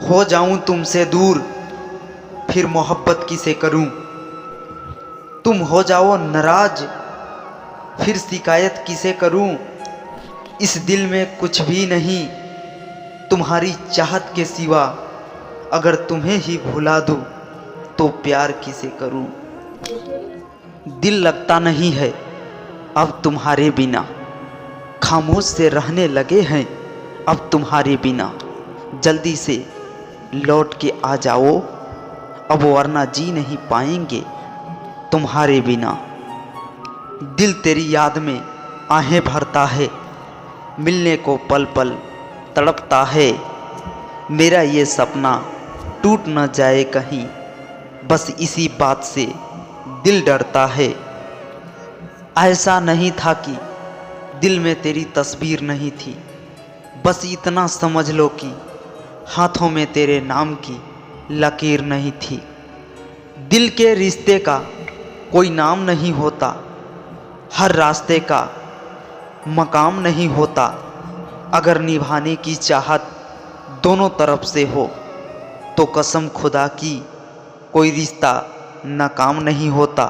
हो जाऊं तुमसे दूर फिर मोहब्बत किसे करूं। तुम हो जाओ नाराज फिर शिकायत किसे करूं। इस दिल में कुछ भी नहीं तुम्हारी चाहत के सिवा। अगर तुम्हें ही भुला दूं तो प्यार किसे करूं। दिल लगता नहीं है अब तुम्हारे बिना। खामोश से रहने लगे हैं अब तुम्हारे बिना। जल्दी से लौट के आ जाओ अब वरना जी नहीं पाएंगे तुम्हारे बिना। दिल तेरी याद में आहें भरता है मिलने को पल पल तड़पता है। मेरा ये सपना टूट न जाए कहीं बस इसी बात से दिल डरता है। ऐसा नहीं था कि दिल में तेरी तस्वीर नहीं थी। बस इतना समझ लो कि हाथों में तेरे नाम की लकीर नहीं थी। दिल के रिश्ते का कोई नाम नहीं होता। हर रास्ते का मकाम नहीं होता। अगर निभाने की चाहत दोनों तरफ से हो तो कसम खुदा की कोई रिश्ता नाकाम नहीं होता।